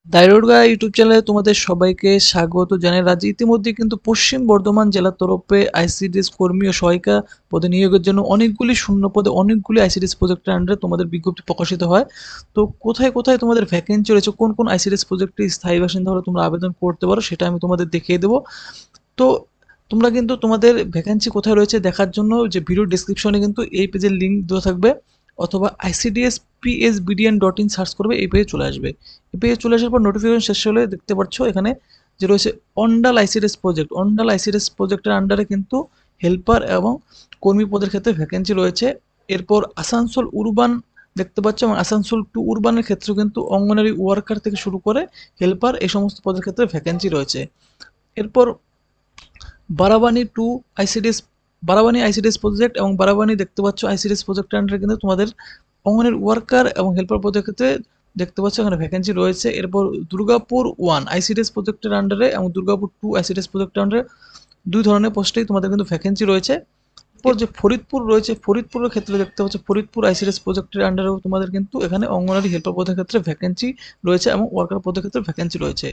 দাইরোডগা YouTube চ্যানেলে তোমাদের সবাইকে স্বাগত জানাই। রাজ্যে ইতিমধ্যে কিন্তু পশ্চিম বর্ধমান জেলার তরফে আইসিডিএস কর্মী ও সহায়িকা পদে নিয়োগের জন্য অনেকগুলি শূন্য পদে অনেকগুলি আইসিডিএস প্রজেক্টের আন্ডারে তোমাদের বিজ্ঞপ্তি প্রকাশিত হয়। তো কোথায় কোথায় তোমাদের ভ্যাকেন্সি রয়েছে, কোন কোন আইসিডিএস প্রজেক্টে স্থায়ী বাসিন্দা হলে তোমরা আবেদন করতে পারো, সেটা আমি তোমাদের দেখিয়ে দেবো। তো তোমরা কিন্তু তোমাদের ভ্যাকেন্সি কোথায় রয়েছে দেখার জন্য যে ভিডিও ডিসক্রিপশনে কিন্তু এই পেজের লিঙ্ক দেওয়া থাকবে, অথবা ICDS PSBDN.in সার্চ করবে, এই পেজে চলে আসবে। এই পেজে চলে আসার পর নোটিফিকেশন শেষ হলে দেখতে পাচ্ছ এখানে যে রয়েছে Andal ICDS project. Andal ICDS প্রজেক্টের আন্ডারে কিন্তু হেল্পার এবং কর্মী পদের ক্ষেত্রে ভ্যাকেন্সি রয়েছে। এরপর আসানসোল উরবান দেখতে পাচ্ছ, এবং আসানসোল টু উরবানের ক্ষেত্রেও কিন্তু অঙ্গনারী ওয়ার্কার থেকে শুরু করে হেল্পার এই সমস্ত পদের ক্ষেত্রে ভ্যাকেন্সি রয়েছে। এরপর Barabani two ICDS, Barabani ICDS project এবং বারাবানি দেখতে পাচ্ছ আইসিডিএস প্রজেক্টের আন্ডারে কিন্তু তোমাদের অঙ্গনের ওয়ার্কার এবং হেল্পার পদের ক্ষেত্রে দেখতে পাচ্ছ এখানে ভ্যাকেন্সি রয়েছে। এরপর দুর্গাপুর ওয়ান আইসিডিএস প্রজেক্টের আন্ডারে এবং দুর্গাপুর টু আইসিডিএস প্রজেক্টের আন্ডারে দুই ধরনের পোস্টেই তোমাদের কিন্তু ভ্যাকেন্সি রয়েছে। এরপর যে ফরিদপুর রয়েছে, ফরিদপুরের ক্ষেত্রে দেখতে পাচ্ছ ফরিদপুর আইসিডিএস প্রজেক্টের আন্ডারেও তোমাদের কিন্তু এখানে অঙ্গনারী হেল্পার পদের ক্ষেত্রে ভ্যাকেন্সি রয়েছে এবং ওয়ার্কার পদের ক্ষেত্রে ভ্যাকেন্সি রয়েছে।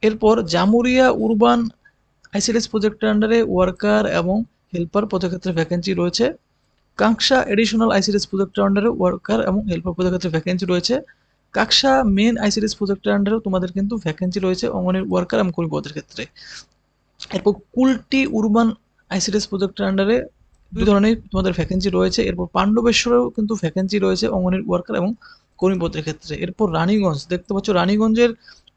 এরপর জামুরিয়া উরবান আইসিডিএস প্রজেক্টের আন্ডারে ওয়ার্কার এবং হেল্পার পদের ক্ষেত্রে ভ্যাকেন্সি রয়েছে। কাঁকসা এডিশনাল আইসিডিএস প্রজেক্টের আন্ডারে ওয়ার্কার এবং হেল্পার পদের ক্ষেত্রে ভ্যাকেন্সি রয়েছে। কাঁকসা মেন আইসিডিএস প্রজেক্টের আন্ডারেও তোমাদের কিন্তু ভ্যাকেন্সি রয়েছে অঙ্গনের ওয়ার্কার এবং কর্মী পদের ক্ষেত্রে। এরপর কুলটি উরবান আইসিডিএস প্রজেক্টের আন্ডারে দুই ধরনের তোমাদের ভ্যাকেন্সি রয়েছে। এরপর পাণ্ডবেশ্বরেও কিন্তু ভ্যাকেন্সি রয়েছে অঙ্গনের ওয়ার্কার এবং কর্মী পদের ক্ষেত্রে। এরপর রানীগঞ্জ দেখতে পাচ্ছ, রানীগঞ্জের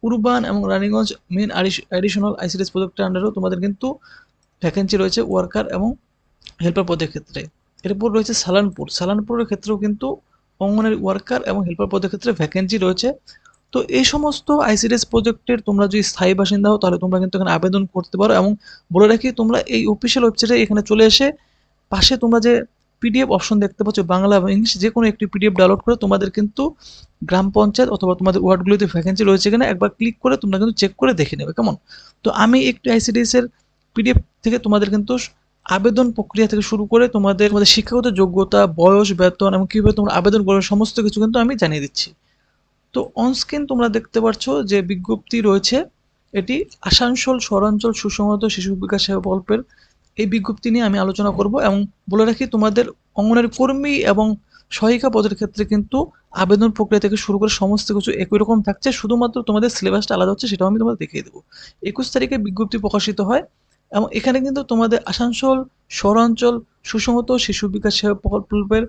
উরবান এবং রানীগঞ্জ মেন অ্যাডিশনাল আইসিডিএস প্রজেক্টের আন্ডারেও তোমাদের কিন্তু ভ্যাকেন্সি রয়েছে ওয়ার্কার এবং হেল্পার পদের ক্ষেত্রে। এরপর রয়েছে সালানপুর, সালানপুরের ক্ষেত্রেও কিন্তু অঙ্গনের ওয়ার্কার এবং হেল্পার পদের ক্ষেত্রে ভ্যাকেন্সি রয়েছে। তো এই সমস্ত আইসিডিএস প্রজেক্টের তোমরা যদি স্থায়ী বাসিন্দা হও তাহলে তোমরা কিন্তু এখানে আবেদন করতে পারো। এবং বলে রাখি, তোমরা এই অফিসিয়াল ওয়েবসাইটে এখানে চলে এসে পাশে তোমরা যে পিডিএফ অপশন দেখতে পাচ্ছ বাংলা এবং ইংলিশ যে কোনো একটি পিডিএফ ডাউনলোড করে তোমাদের কিন্তু গ্রাম পঞ্চায়েত অথবা তোমাদের ওয়ার্ডগুলোতে ভ্যাকেন্সি রয়েছে কিনা একবার ক্লিক করে তোমরা কিন্তু চেক করে দেখে নেবে, কেমন? তো আমি একটি আইসিডিএস এর পিডিএফ থেকে তোমাদের কিন্তু আবেদন প্রক্রিয়া থেকে শুরু করে তোমাদের তোমাদের শিক্ষাগত যোগ্যতা, বয়স, বেতন এবং কীভাবে তোমরা আবেদন করবে সমস্ত কিছু কিন্তু আমি জানিয়ে দিচ্ছি। তো অনস্ক্রিন তোমরা দেখতে পাচ্ছ যে বিজ্ঞপ্তি রয়েছে, এটি আসানসোল শহরাঞ্চল সুসংহত শিশু বিকাশ সেবা প্রকল্পের। এই বিজ্ঞপ্তি নিয়ে আমি আলোচনা করব এবং বলে রাখি তোমাদের অঙ্গনওয়াড়ি কর্মী এবং সহায়িকা পদের ক্ষেত্রে কিন্তু আবেদন প্রক্রিয়া থেকে শুরু করে সমস্ত কিছু একই রকম থাকছে, শুধুমাত্র তোমাদের সিলেবাসটা আলাদা হচ্ছে, সেটাও আমি তোমাদের দেখিয়ে দেবো। 21 তারিখে বিজ্ঞপ্তি প্রকাশিত হয় এবং এখানে কিন্তু তোমাদের আসানসোল শহরাঞ্চল সুসংহত শিশু বিকাশ সেবা প্রকল্পের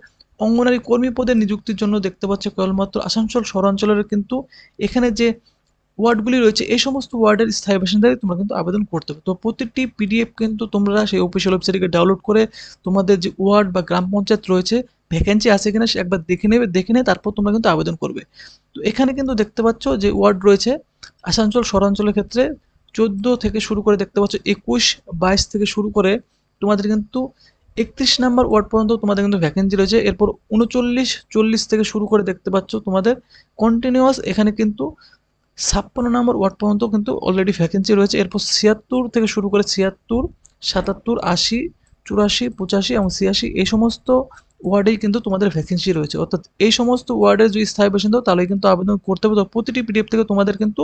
অঙ্গনারী কর্মী পদে নিযুক্তির জন্য দেখতে পাচ্ছ কেবলমাত্র আসানসোল শহরাঞ্চলের কিন্তু এখানে যে ওয়ার্ডগুলি রয়েছে এই সমস্ত ওয়ার্ডের স্থায়ী বাসিন্দাই তোমরা কিন্তু আবেদন করতে হবে। তো প্রতিটি পিডিএফ কিন্তু তোমরা সেই অফিসিয়াল ওয়েবসাইট থেকে ডাউনলোড করে তোমাদের যে ওয়ার্ড বা গ্রাম পঞ্চায়েত রয়েছে ভ্যাকেন্সি আছে কিনা সে একবার দেখে নেবে, দেখে নিয়ে তারপর তোমরা কিন্তু আবেদন করবে। তো এখানে কিন্তু দেখতে পাচ্ছ যে ওয়ার্ড রয়েছে আসানসোল শহরাঞ্চলের ক্ষেত্রে 14 থেকে শুরু করে দেখতে পাচ্ছ 21, 22 থেকে শুরু করে তোমাদের কিন্তু 31 নাম্বার ওয়ার্ড পর্যন্ত তোমাদের কিন্তু ভ্যাকেন্সি রয়েছে। এরপর 39, 40 থেকে শুরু করে দেখতে পাচ্ছ তোমাদের কন্টিনিউয়াস এখানে কিন্তু 56 নম্বর ওয়ার্ড পর্যন্ত কিন্তু অলরেডি ভ্যাকেন্সি রয়েছে। এরপর 76 থেকে শুরু করে 76, 77, 80, 84, 85 এবং 86 এই সমস্ত ওয়ার্ডেই কিন্তু তোমাদের ভ্যাকেন্সি রয়েছে। অর্থাৎ এই সমস্ত ওয়ার্ডের যদি স্থায়ী বাসিন্দা হও তাহলে কিন্তু আবেদন করতে হবে। তো প্রতিটি পিডিএফ থেকে তোমাদের কিন্তু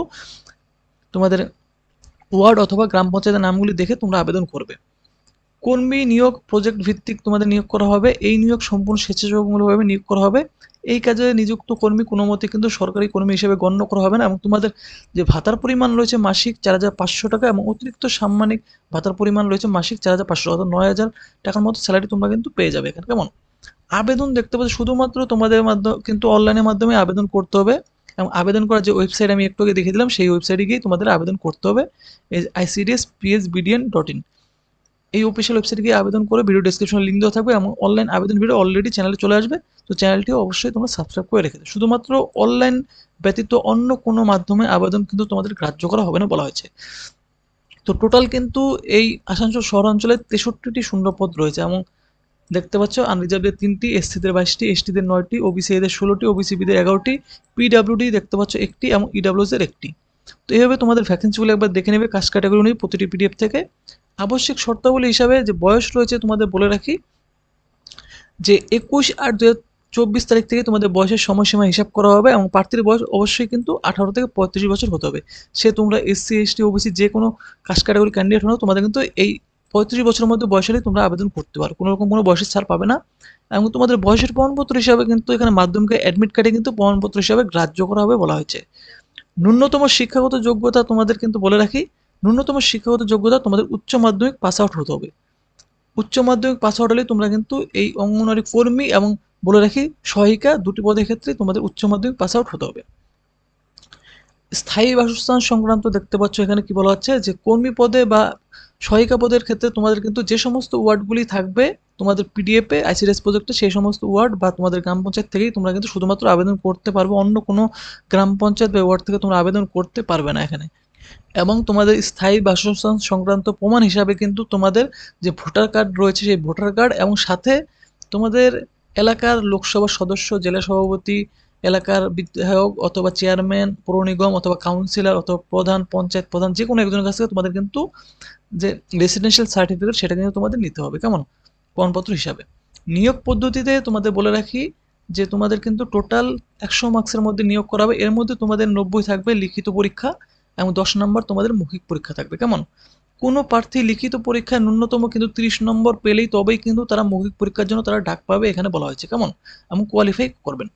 তোমাদের ওয়ার্ড অথবা গ্রাম পঞ্চায়েতের নামগুলি দেখে তোমরা আবেদন করবে। কর্মী নিয়োগ প্রজেক্ট ভিত্তিক তোমাদের নিয়োগ করা হবে। এই নিয়োগ সম্পূর্ণ স্বেচ্ছাসেবকমূলকভাবে নিয়োগ করা হবে। এই কাজে নিযুক্ত কর্মী কোনো মতে কিন্তু সরকারি কর্মী হিসেবে গণ্য করা হবে না এবং তোমাদের যে ভাতার পরিমাণ রয়েছে মাসিক 4,500 টাকা এবং অতিরিক্ত সাম্মানিক ভাতার পরিমাণ রয়েছে মাসিক 4,500, অর্থাৎ 9,000 টাকার মতো স্যালারি তোমরা কিন্তু পেয়ে যাবে এখানে, কেমন? আবেদন দেখতে পাচ্ছ শুধুমাত্র তোমাদের মাধ্যমে কিন্তু অনলাইনের মাধ্যমে আবেদন করতে হবে এবং আবেদন করার যে ওয়েবসাইট আমি একটু আগে দেখিয়ে দিলাম সেই ওয়েবসাইটে গিয়ে তোমাদের আবেদন করতে হবে। ICDS PSBDN.in এই অফিসিয়াল ওয়েবসাইটে গিয়ে আবেদন করে ভিডিও ডেসক্রিপশনে লিঙ্ক দেওয়া থাকবে এবং অনলাইন আবেদন ভিডিও অলরেডি চ্যানেলে চলে আসবে। তো চ্যানেলটিও অবশ্যই তোমরা সাবস্ক্রাইব করে রেখে দেবে। শুধুমাত্র অনলাইন ব্যতীত অন্য কোনো মাধ্যমে আবেদন কিন্তু তোমাদের গ্রাহ্য করা হবে না বলা হয়েছে। তো টোটাল কিন্তু এই আসানসোল শহরাঞ্চলে 63টি শূন্যপদ রয়েছে এবং দেখতে পাচ্ছ আনরিজার্ভদের 3টি, এসসিদের 22টি, এসটিদের 9টি, ওবিসি এদের 16টি, ওবিসি বিদের 11টি, পিডাব্লিউডি দেখতে পাচ্ছ একটি এবং ইডাব্লিউএস এর একটি। তো এইভাবে তোমাদের ভ্যাকেন্সিগুলো একবার দেখে নেবে কাস্ট ক্যাটাগরি অনুযায়ী প্রতিটি পিডিএফ থেকে। আবশ্যিক শর্তাবলী হিসাবে যে বয়স রয়েছে তোমাদের বলে রাখি যে 21/8/2023 24 তারিখ থেকে তোমাদের বয়সের সময়সীমা হিসাব করা হবে এবং প্রার্থীর বয়স অবশ্যই কিন্তু 18 থেকে 35 বছর হতে হবে। সে তোমরা এসসি এসটি ওবিসি যে কোনো কাস্ট ক্যাটাগরি ক্যান্ডিডেট হও, তোমাদের কিন্তু এই 35 বছরের মধ্যে বয়স হলে তোমরা আবেদন করতে পারো, কোনো রকম কোনো বয়সের ছাড় পাবে না। এবং তোমাদের বয়সের প্রমাণপত্র হিসাবে কিন্তু এখানে মাধ্যমিকের অ্যাডমিট কার্ডে কিন্তু প্রমাণপত্র হিসাবে গ্রাহ্য করা হবে বলা হয়েছে। ন্যূনতম শিক্ষাগত যোগ্যতা তোমাদের কিন্তু বলে রাখি, ন্যূনতম শিক্ষাগত যোগ্যতা তোমাদের উচ্চ মাধ্যমিক পাস আউট হতে হবে। উচ্চ মাধ্যমিক পাস আউট হলে তোমরা কিন্তু এই অঙ্গনওয়াড়ি কর্মী এবং বলে রাখি সহায়িকা দুটি পদের ক্ষেত্রে তোমাদের উচ্চ মাধ্যমিক পাস আউট হতে হবে। স্থায়ী বাসস্থান সংক্রান্ত দেখতে পাচ্ছ এখানে কি বলা হচ্ছে যে কর্মী পদে বা সহায়িকা পদের ক্ষেত্রে তোমাদের কিন্তু যে সমস্ত ওয়ার্ডগুলি থাকবে তোমাদের পিডিএফে আইসিডিএস প্রজেক্টে, সেই সমস্ত ওয়ার্ড বা তোমাদের গ্রাম পঞ্চায়েত থেকেই তোমরা কিন্তু শুধুমাত্র আবেদন করতে পারবে, অন্য কোনো গ্রাম পঞ্চায়েত বা ওয়ার্ড থেকে তোমরা আবেদন করতে পারবে না এখানে। এবং তোমাদের স্থায়ী বাসস্থান সংক্রান্ত প্রমাণ হিসাবে কিন্তু তোমাদের যে ভোটার কার্ড রয়েছে সেই ভোটার কার্ড এবং সাথে তোমাদের এলাকার লোকসভা সদস্য, জেলা সভাপতি, এলাকার বিধায়ক অথবা চেয়ারম্যান, পৌর নিগম অথবা কাউন্সিলর অথবা প্রধান, পঞ্চায়েত প্রধান যে কোনো একজনের কাছ থেকে তোমাদের কিন্তু যে রেসিডেন্সিয়াল সার্টিফিকেট সেটা কিন্তু তোমাদের নিতে হবে, কেমন, প্রমাণপত্র হিসাবে। নিয়োগ পদ্ধতিতে তোমাদের বলে রাখি যে তোমাদের কিন্তু টোটাল 100 মার্কসের মধ্যে নিয়োগ করা হবে, এর মধ্যে তোমাদের 90 থাকবে লিখিত পরীক্ষা এবং 10 নম্বর তোমাদের মৌখিক পরীক্ষা থাকবে, কেমন। কোনো প্রার্থী লিখিত পরীক্ষায় ন্যূনতম কিন্তু 30 নম্বর পেলেই তবেই কিন্তু তারা মৌখিক পরীক্ষার জন্য তারা ডাক পাবে এখানে বলা হয়েছে, কেমন, এবং কোয়ালিফাই করবেন।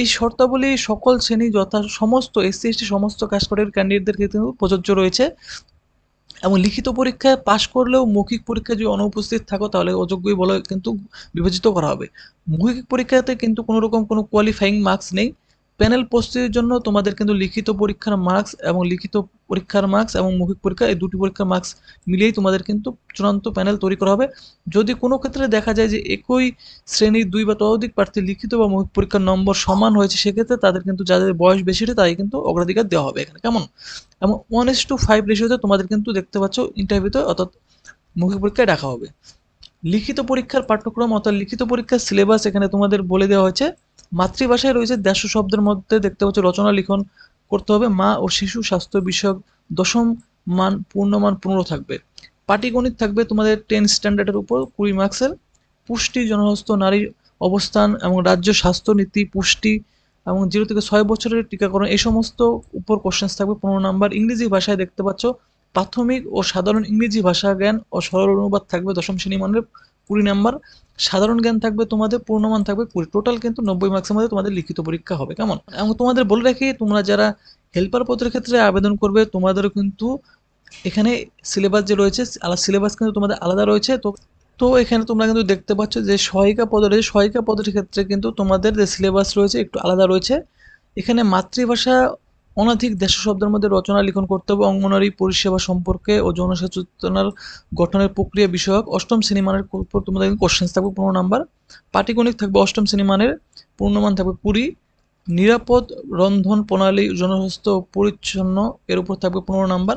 এই শর্তাবলী সকল শ্রেণী যথা সমস্ত এসসি এসটি সমস্ত কাস্ট ক্যাটাগরির ক্যান্ডিডেটদের ক্ষেত্রে কিন্তু প্রযোজ্য রয়েছে। এবং লিখিত পরীক্ষায় পাশ করলেও মৌখিক পরীক্ষায় যদি অনুপস্থিত থাকো তাহলে অযোগ্যই বলে কিন্তু বিবেচিত করা হবে। মৌখিক পরীক্ষাতে কিন্তু কোনো রকম কোনো কোয়ালিফাইং মার্কস নেই। প্যানেল প্রস্তুতির জন্য তোমাদের কিন্তু লিখিত পরীক্ষার মার্কস এবং লিখিত পরীক্ষার মার্কস এবং মৌখিক পরীক্ষা এই দুটি পরীক্ষার মার্কস মিলিয়েই তোমাদের কিন্তু চূড়ান্ত প্যানেল তৈরি করা হবে। যদি কোনো ক্ষেত্রে দেখা যায় যে একই শ্রেণীর 2 বা ততোধিক প্রার্থী লিখিত বা মৌখিক পরীক্ষার নম্বর সমান হয়েছে, সেক্ষেত্রে তাদের কিন্তু যাদের বয়স বেশি তাদের কিন্তু অগ্রাধিকার দেওয়া হবে এখানে, কেমন। এবং 1:5 রেশিওতে তোমাদের কিন্তু দেখতে পাচ্ছ ইন্টারভিউতে অর্থাৎ মৌখিক পরীক্ষায় ডাকা হবে। লিখিত পরীক্ষার পাঠ্যক্রম অর্থাৎ লিখিত পরীক্ষার সিলেবাস এখানে তোমাদের বলে দেওয়া হয়েছে। মাতৃভাষায় রয়েছে 150 শব্দের মধ্যে দেখতে পাচ্ছ রচনা লিখন করতে হবে। মা ও শিশু স্বাস্থ্য বিষয়ক দশম মান পূর্ণমান 15 থাকবে। পাটিগণিত থাকবে তোমাদের 10 স্ট্যান্ডার্ডের উপর 20 মার্কসের। পুষ্টি, জনস্বাস্থ্য, নারীর অবস্থান এবং রাজ্য স্বাস্থ্য নীতি, পুষ্টি এবং 0 থেকে 6 বছরের টিকাকরণ এই সমস্ত উপর কোশ্চেন্স থাকবে 15 নাম্বার। ইংরেজি ভাষায় দেখতে পাচ্ছ প্রাথমিক ও সাধারণ ইংরেজি ভাষা জ্ঞান ও সরল অনুবাদ থাকবে 10ম শ্রেণী মানের 20 নাম্বার। সাধারণ জ্ঞান থাকবে তোমাদের পূর্ণমান থাকবে 20। টোটাল কিন্তু 90 মার্কসের মধ্যে তোমাদের লিখিত পরীক্ষা হবে, কেমন। এবং তোমাদের বলে রাখি তোমরা যারা হেল্পার পদের ক্ষেত্রে আবেদন করবে তোমাদেরও কিন্তু এখানে সিলেবাস যে রয়েছে সিলেবাস কিন্তু তোমাদের আলাদা রয়েছে। তো তো এখানে তোমরা কিন্তু দেখতে পাচ্ছ যে সহায়িকা পদ রয়েছে, সহায়িকা পদের ক্ষেত্রে কিন্তু তোমাদের যে সিলেবাস রয়েছে একটু আলাদা রয়েছে। এখানে মাতৃভাষা অনধিক 150 শব্দের মধ্যে রচনা লিখন করতে হবে। অঙ্গনওয়াড়ি পরিষেবা সম্পর্কে ও জনসচেতনার গঠনের প্রক্রিয়া বিষয়ক 8ম শ্রেণী মানের উপর তোমাদের কোশ্চেন্স থাকবে 15 নাম্বার। পাটিগণিত থাকবে 8ম শ্রেণী মানের, পূর্ণমান থাকবে 20। নিরাপদ রন্ধন প্রণালী, জনস্বাস্থ্য ও পরিচ্ছন্ন এর উপর থাকবে 15 নাম্বার।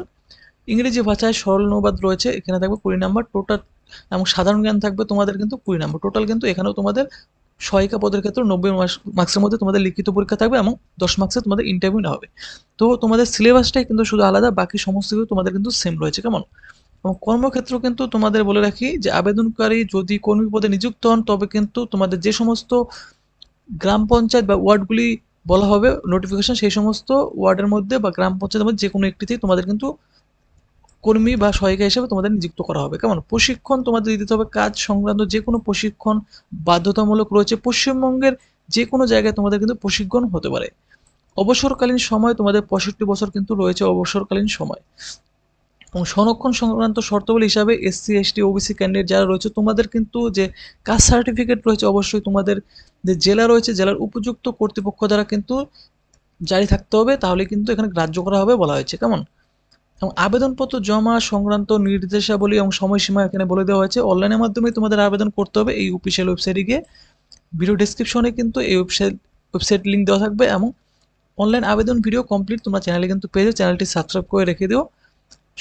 ইংরেজি ভাষায় সরল অনুবাদ রয়েছে, এখানে থাকবে 20 নাম্বার টোটাল। এবং সাধারণ জ্ঞান থাকবে তোমাদের কিন্তু 20 নাম্বার টোটাল। কিন্তু এখানেও তোমাদের সহায়িকা পদের ক্ষেত্রে 90 মার্কসের মধ্যে তোমাদের লিখিত পরীক্ষা থাকবে এবং 10 মার্কসে তোমাদের ইন্টারভিউ নেওয়া হবে। তো তোমাদের সিলেবাসটাই কিন্তু শুধু আলাদা, বাকি সমস্ত কিছু তোমাদের কিন্তু সেম রয়েছে, কেমন। এবং কর্মক্ষেত্র কিন্তু তোমাদের বলে রাখি যে আবেদনকারী যদি কর্মী পদে নিযুক্ত হন তবে কিন্তু তোমাদের যে সমস্ত গ্রাম পঞ্চায়েত বা ওয়ার্ডগুলি বলা হবে নোটিফিকেশন, সেই সমস্ত ওয়ার্ডের মধ্যে বা গ্রাম পঞ্চায়েতের মধ্যে যে কোনো একটিতেই তোমাদের কিন্তু কর্মী বা সহায়িকা হিসেবে তোমাদের নিযুক্ত করা হবে, কেমন। প্রশিক্ষণ তোমাদের দিতে হবে, কাজ সংক্রান্ত যে কোনো প্রশিক্ষণ বাধ্যতামূলক রয়েছে। পশ্চিমবঙ্গের যে কোনো জায়গায় তোমাদের কিন্তু প্রশিক্ষণ হতে পারে। অবসরকালীন সময় তোমাদের 65 বছর কিন্তু রয়েছে অবসরকালীন সময়। এবং সংরক্ষণ সংক্রান্ত শর্তাবলী হিসাবে এসসি এসটি ওবিসি ক্যান্ডিডেট যারা রয়েছে তোমাদের কিন্তু যে কাস্ট সার্টিফিকেট রয়েছে অবশ্যই তোমাদের যে জেলা রয়েছে জেলার উপযুক্ত কর্তৃপক্ষ দ্বারা কিন্তু জারি থাকতে হবে, তাহলে কিন্তু এখানে গ্রাহ্য করা হবে বলা হয়েছে, কেমন। এবং আবেদনপত্র জমা সংক্রান্ত নির্দেশাবলী এবং সময়সীমা এখানে বলে দেওয়া হয়েছে। অনলাইনের মাধ্যমে তোমাদের আবেদন করতে হবে এই অফিসিয়াল ওয়েবসাইটে গিয়ে। ভিডিও ডেসক্রিপশনে কিন্তু এই ওয়েবসাইট লিঙ্ক দেওয়া থাকবে এবং অনলাইন আবেদন ভিডিও কমপ্লিট তোমরা চ্যানেলে কিন্তু পেয়ে যাও, চ্যানেলটি সাবস্ক্রাইব করে রেখে দিও।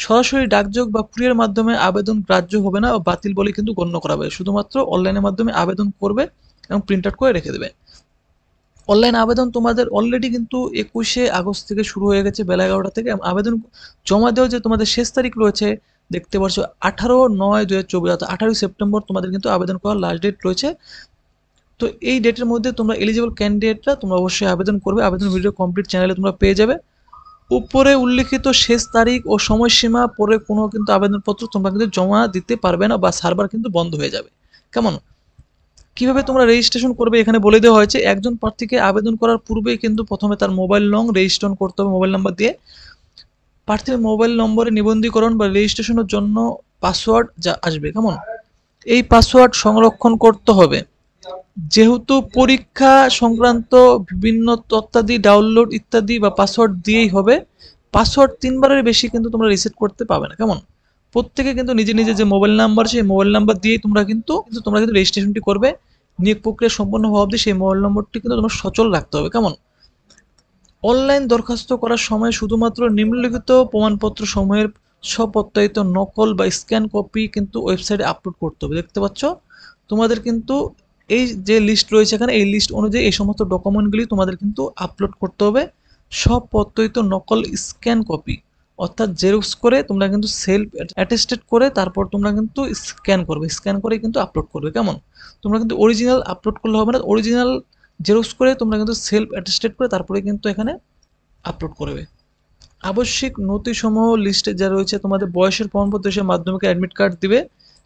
সরাসরি ডাকযোগ বা কুরিয়ার মাধ্যমে আবেদন গ্রাহ্য হবে না, বাতিল বলে কিন্তু গণ্য করা হবে। শুধুমাত্র অনলাইনের মাধ্যমে আবেদন করবে এবং প্রিন্ট আউট করে রেখে দেবে। অনলাইন আবেদন তোমাদের অলরেডি কিন্তু 21শে আগস্ট থেকে শুরু হয়ে গেছে বেলা 11টা থেকে। আবেদন জমা দেওয়ার যে তোমাদের শেষ তারিখ রয়েছে দেখতে পাচ্ছ 18/9/2024 অর্থাৎ 18 সেপ্টেম্বর তোমাদের কিন্তু আবেদন করার লাস্ট ডেট রয়েছে। তো এই ডেটের মধ্যে তোমরা এলিজিবল ক্যান্ডিডেটরা তোমরা অবশ্যই আবেদন করবে। আবেদন ভিডিও কমপ্লিট চ্যানেলে তোমরা পেয়ে যাবে। উপরে উল্লিখিত শেষ তারিখ ও সময়সীমা পরে কোনো কিন্তু আবেদনপত্র তোমরা কিন্তু জমা দিতে পারবে না বা সার্ভার কিন্তু বন্ধ হয়ে যাবে। কেমন? কিভাবে তোমরা রেজিস্ট্রেশন করবে এখানে বলে দেওয়া হয়েছে। একজন প্রার্থীকে আবেদন করার পূর্বেই কিন্তু প্রথমে তার মোবাইল নং রেজিস্ট্রেশন করতে হবে মোবাইল নাম্বার দিয়ে। প্রার্থীর মোবাইল নম্বরে নিবন্ধীকরণ বা রেজিস্ট্রেশনের জন্য পাসওয়ার্ড যা আসবে, কেমন? এই পাসওয়ার্ড সংরক্ষণ করতে হবে। যেহেতু পরীক্ষা সংক্রান্ত বিভিন্ন তথ্যাদি ডাউনলোড ইত্যাদি বা পাসওয়ার্ড দিয়েই হবে, পাসওয়ার্ড 3 বারের বেশি কিন্তু তোমরা রিসেট করতে পারবে না, কেমন? প্রত্যেকে কিন্তু নিজে নিজে যে মোবাইল নাম্বার সেই মোবাইল নাম্বার দিয়েই তোমরা কিন্তু রেজিস্ট্রেশনটি করবে। নিয়োগ প্রক্রিয়া সম্পন্ন হওয়া অবধি সেই মোবাইল নম্বরটি কিন্তু তোমার সচল রাখতে হবে, কেমন? অনলাইন দরখাস্ত করার সময় শুধুমাত্র নিম্নলিখিত প্রমাণপত্র সমূহের স্বপ্রত্যয়িত নকল বা স্ক্যান কপি কিন্তু ওয়েবসাইটে আপলোড করতে হবে। দেখতে পাচ্ছ তোমাদের কিন্তু এই যে লিস্ট রয়েছে এখানে, এই লিস্ট অনুযায়ী এই সমস্ত ডকুমেন্টগুলি তোমাদের কিন্তু আপলোড করতে হবে। স্বপ্রত্যয়িত নকল স্ক্যান কপি অর্থাৎ জেরক্স করে তোমরা কিন্তু সেলফ অ্যাটেস্টেড করে তারপর তোমরা কিন্তু স্ক্যান করবে, স্ক্যান করে কিন্তু আপলোড করবে, কেমন? তোমরা কিন্তু অরিজিনাল আপলোড করলে হবে না, অরিজিনাল জেরক্স করে তোমরা কিন্তু সেলফ অ্যাটেস্টেড করে তারপরে কিন্তু এখানে আপলোড করবে। আবশ্যিক নথিসমূহ লিস্টে যা রয়েছে তোমাদের বয়সের প্রমাণপত্র হিসেবে মাধ্যমিকের অ্যাডমিট কার্ড দিবে,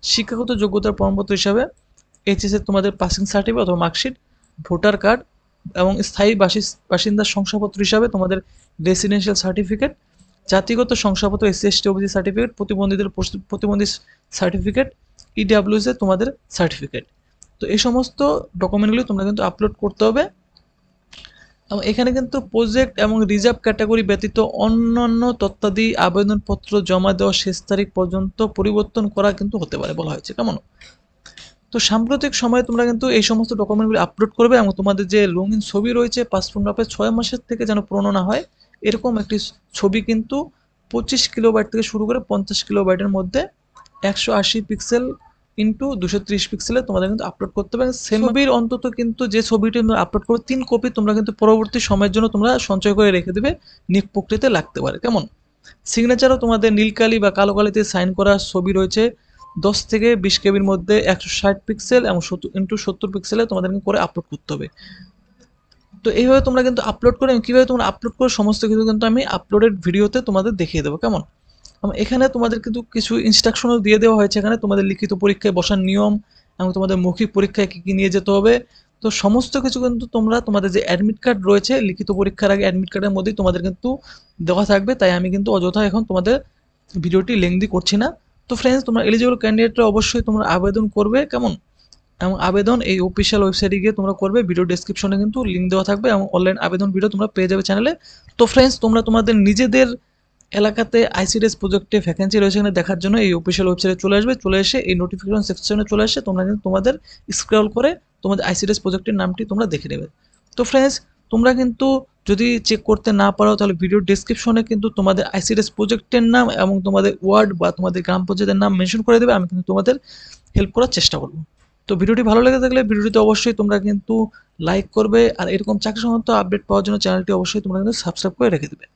শিক্ষাগত যোগ্যতার প্রমাণপত্র হিসাবে এইচএসের তোমাদের পাসিং সার্টিফিকেট অথবা মার্কশিট, ভোটার কার্ড এবং স্থায়ী বাসিন্দার শংসাপত্র হিসাবে তোমাদের রেসিডেন্সিয়াল সার্টিফিকেট, জাতিগত শংসাপত্র এসসি এসটি ওবিসি সার্টিফিকেট, প্রতিবন্ধীদের প্রতিবন্ধী সার্টিফিকেট, ইডাব্লিউএস এর তোমাদের সার্টিফিকেট। তো এই সমস্ত ডকুমেন্টগুলি তোমরা কিন্তু আপলোড করতে হবে। এবং এখানে কিন্তু প্রজেক্ট এবং রিজার্ভ ক্যাটাগরি ব্যতীত অন্যান্য তথ্যাদি আবেদনপত্র জমা দেওয়ার শেষ তারিখ পর্যন্ত পরিবর্তন করা কিন্তু হতে পারে বলা হয়েছে, কেমন? তো সাম্প্রতিক সময়ে তোমরা কিন্তু এই সমস্ত ডকুমেন্টগুলি আপলোড করবে এবং তোমাদের যে রঙিন ছবি রয়েছে পাসপোর্ট মাপে 6 মাসের থেকে যেন পুরনো না হয় এরকম একটি ছবি কিন্তু 25 কিলোবাইট থেকে শুরু করে 50 কিলোবাইটের মধ্যে 180 পিক্সেল ইন্টু 230 পিক্সেলে তোমাদের কিন্তু আপলোড করতে হবে। ছবির অন্তত কিন্তু যে ছবিটি তোমরা আপলোড করবে 3 কপি তোমরা কিন্তু পরবর্তী সময়ের জন্য তোমরা সঞ্চয় করে রেখে দেবে, নিয়োগ প্রক্রিয়াতে লাগতে পারে, কেমন? সিগনেচারও তোমাদের নীলকালি বা কালো কালিতে সাইন করা ছবি রয়েছে 10 থেকে 20 কেবির মধ্যে 160 পিক্সেল এবং 70 পিক্সেলে তোমাদের করে আপলোড করতে হবে। তো এইভাবে তোমরা কিন্তু আপলোড করে কীভাবে তোমরা আপলোড করো সমস্ত কিছু কিন্তু আমি আপলোডেড ভিডিওতে তোমাদের দেখিয়ে দেবো, কেমন? এখানে তোমাদের কিন্তু কিছু ইনস্ট্রাকশনও দিয়ে দেওয়া হয়েছে এখানে তোমাদের লিখিত পরীক্ষায় বসার নিয়ম এবং তোমাদের মৌখিক পরীক্ষায় কী কী নিয়ে যেতে হবে। তো সমস্ত কিছু কিন্তু তোমরা তোমাদের যে অ্যাডমিট কার্ড রয়েছে লিখিত পরীক্ষার আগে অ্যাডমিট কার্ডের মধ্যেই তোমাদের কিন্তু দেওয়া থাকবে, তাই আমি কিন্তু অযথা এখন তোমাদের ভিডিওটি লেংদি করছি না। তো ফ্রেন্ডস, তোমরা এলিজিবল ক্যান্ডিডেটরা অবশ্যই তোমরা আবেদন করবে, কেমন? এবং আবেদন এই অফিসিয়াল ওয়েবসাইটে গিয়ে তোমরা করবে, ভিডিও ডেসক্রিপশনে কিন্তু লিঙ্ক দেওয়া থাকবে এবং অনলাইন আবেদন ভিডিও তোমরা পেয়ে যাবে চ্যানেলে। তো ফ্রেন্ডস, তোমরা তোমাদের নিজেদের এলাকাতে আইসিডিএস প্রজেক্টে ভ্যাকেন্সি রয়েছে কিনা দেখার জন্য এই অফিসিয়াল ওয়েবসাইটে চলে আসবে, চলে এসে এই নোটিফিকেশন সেকশনে চলে আসে তোমরা কিন্তু তোমাদের স্ক্রল করে তোমাদের আইসিডিএস প্রজেক্টের নামটি তোমরা দেখে নেবে। তো ফ্রেন্ডস, তোমরা কিন্তু যদি চেক করতে না পারো তাহলে ভিডিও ডেসক্রিপশনে কিন্তু তোমাদের আইসিডিএস প্রজেক্টের নাম এবং তোমাদের ওয়ার্ড বা তোমাদের গ্রাম পঞ্চায়েতের নাম মেনশন করে দেবে, আমি কিন্তু তোমাদের হেল্প করার চেষ্টা করবো। তো ভিডিওটি ভালো লেগে থাকলে ভিডিওটিতে অবশ্যই তোমরা কিন্তু লাইক করবে আর এরকম চাকরি সংক্রান্ত আপডেট পাওয়ার জন্য চ্যানেলটি অবশ্যই তোমরা কিন্তু সাবস্ক্রাইব করে রেখে দেবে।